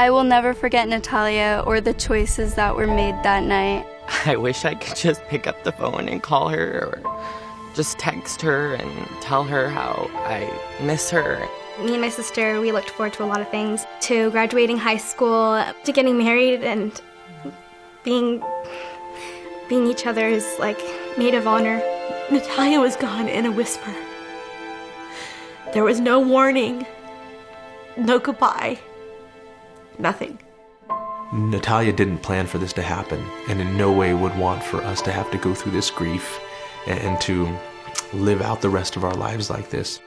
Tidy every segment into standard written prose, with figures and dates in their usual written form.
I will never forget Natalia or the choices that were made that night. I wish I could just pick up the phone and call her or just text her and tell her how I miss her. Me and my sister, we looked forward to a lot of things, to graduating high school, to getting married, and being each other's, maid of honor. Natalia was gone in a whisper. There was no warning, no goodbye, nothing. Natalia didn't plan for this to happen, and in no way would want for us to have to go through this grief and to live out the rest of our lives like this.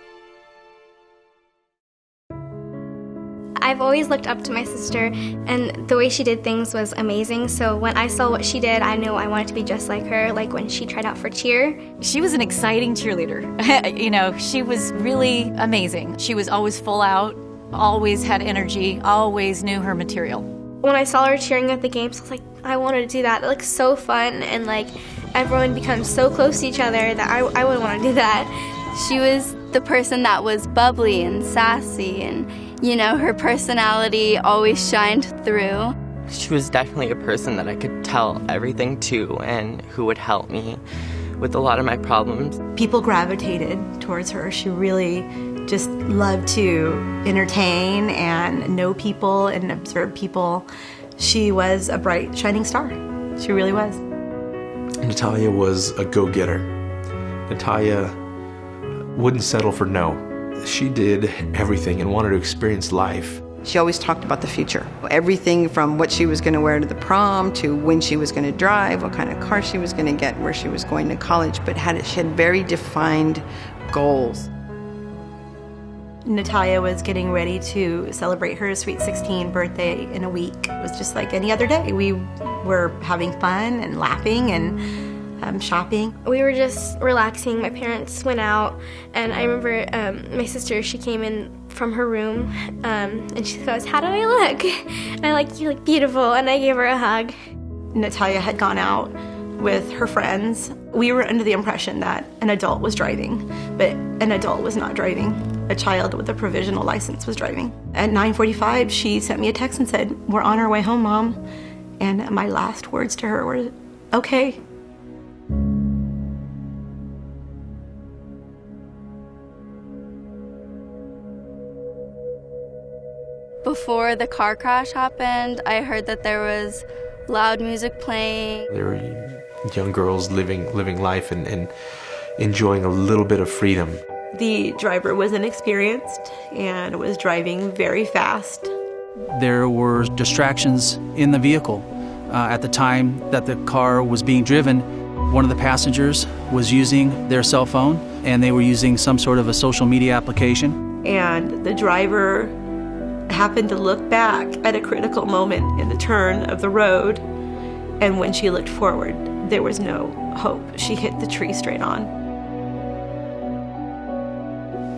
I've always looked up to my sister, and the way she did things was amazing. So when I saw what she did, I knew I wanted to be just like her, like when she tried out for cheer. She was an exciting cheerleader. She was really amazing. She was always full out, always had energy, always knew her material. When I saw her cheering at the games, I was like, I wanted to do that. It looks so fun, and everyone becomes so close to each other that I would want to do that. She was the person that was bubbly and sassy, and her personality always shined through. She was definitely a person that I could tell everything to and who would help me with a lot of my problems. People gravitated towards her. She really just loved to entertain and know people and observe people. She was a bright, shining star. She really was. Natalia was a go-getter. Natalia wouldn't settle for no. She did everything and wanted to experience life. She always talked about the future. Everything from what she was going to wear to the prom, to when she was going to drive, what kind of car she was going to get, where she was going to college, but she had very defined goals. Natalia was getting ready to celebrate her sweet 16 birthday in a week. It was just like any other day. We were having fun and laughing and shopping. We were just relaxing. My parents went out, and I remember my sister, she came in from her room, and she goes, "How do I look?" And I like, "You look beautiful," and I gave her a hug. Natalia had gone out with her friends. We were under the impression that an adult was driving, but an adult was not driving. A child with a provisional license was driving. At 9:45, she sent me a text and said, "We're on our way home, Mom." And my last words to her were, "Okay." Before the car crash happened, I heard that there was loud music playing. There were young girls living life and enjoying a little bit of freedom. The driver was inexperienced and was driving very fast. There were distractions in the vehicle. At the time that the car was being driven, one of the passengers was using their cell phone, and they were using some sort of a social media application. And the driver happened to look back at a critical moment in the turn of the road, and when she looked forward, there was no hope. She hit the tree straight on.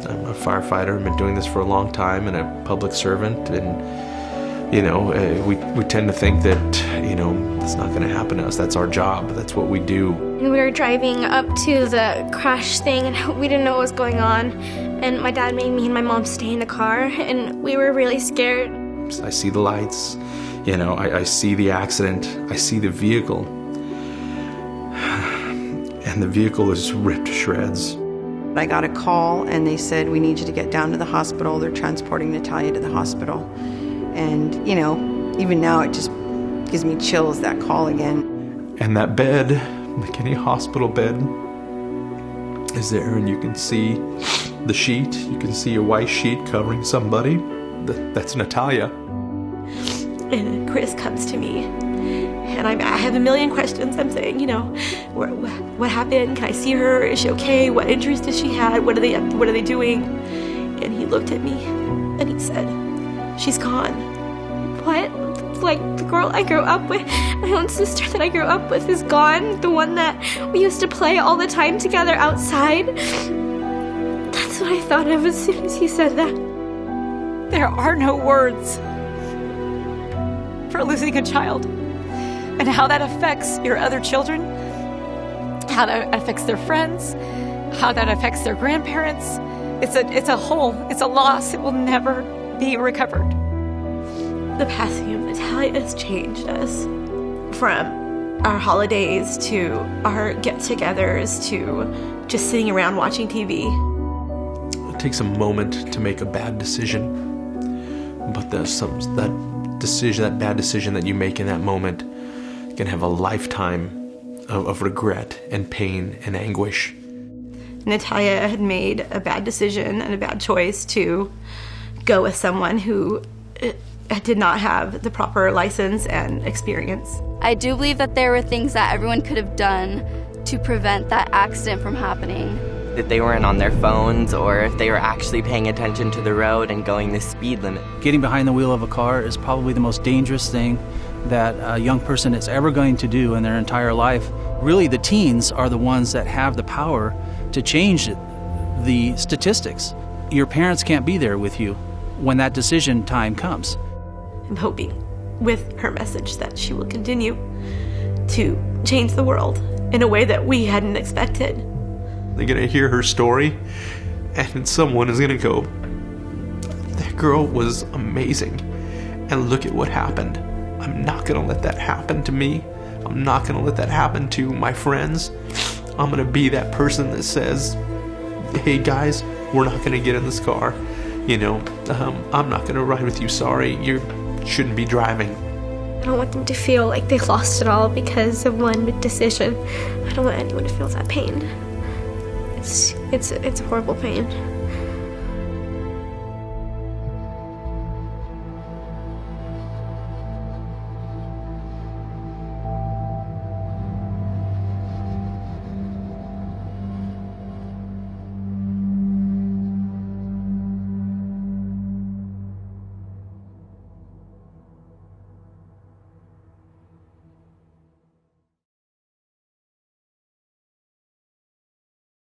I'm a firefighter. I've been doing this for a long time and a public servant, and we tend to think that it's not going to happen to us. That's our job. That's what we do. And we were driving up to the crash thing, and we didn't know what was going on. And my dad made me and my mom stay in the car, and we were really scared. I see the lights, I see the accident, I see the vehicle, and the vehicle is ripped to shreds. I got a call, and they said, "We need you to get down to the hospital. They're transporting Natalia to the hospital." And, even now it just gives me chills, that call again. And that bed, McKinney Hospital bed, is there, and you can see the sheet. You can see a white sheet covering somebody. That's Natalia. And Chris comes to me, and I have a million questions. I'm saying, what happened? Can I see her? Is she okay? What injuries does she have? What are they doing? And he looked at me, and he said, "She's gone." What? The girl I grew up with, my own sister that I grew up with, is gone. The one that we used to play all the time together outside. That's what I thought of as soon as he said that. There are no words for losing a child, and how that affects your other children, how that affects their friends, how that affects their grandparents. It's a hole. It's a loss. It will never be recovered. The passing of Natalia has changed us, from our holidays to our get-togethers to just sitting around watching TV. It takes a moment to make a bad decision, but that bad decision that you make in that moment can have a lifetime of regret and pain and anguish. Natalia had made a bad decision and a bad choice to go with someone who did not have the proper license and experience. I do believe that there were things that everyone could have done to prevent that accident from happening. That they weren't on their phones, or if they were actually paying attention to the road and going the speed limit. Getting behind the wheel of a car is probably the most dangerous thing that a young person is ever going to do in their entire life. Really, the teens are the ones that have the power to change the statistics. Your parents can't be there with you when that decision time comes. I'm hoping with her message that she will continue to change the world in a way that we hadn't expected. They're going to hear her story, and someone is going to go, that girl was amazing, and look at what happened. I'm not going to let that happen to me. I'm not going to let that happen to my friends. I'm going to be that person that says, hey guys, we're not going to get in this car. I'm not going to ride with you. Sorry, you shouldn't be driving. I don't want them to feel like they lost it all because of one decision. I don't want anyone to feel that pain. It's a horrible pain.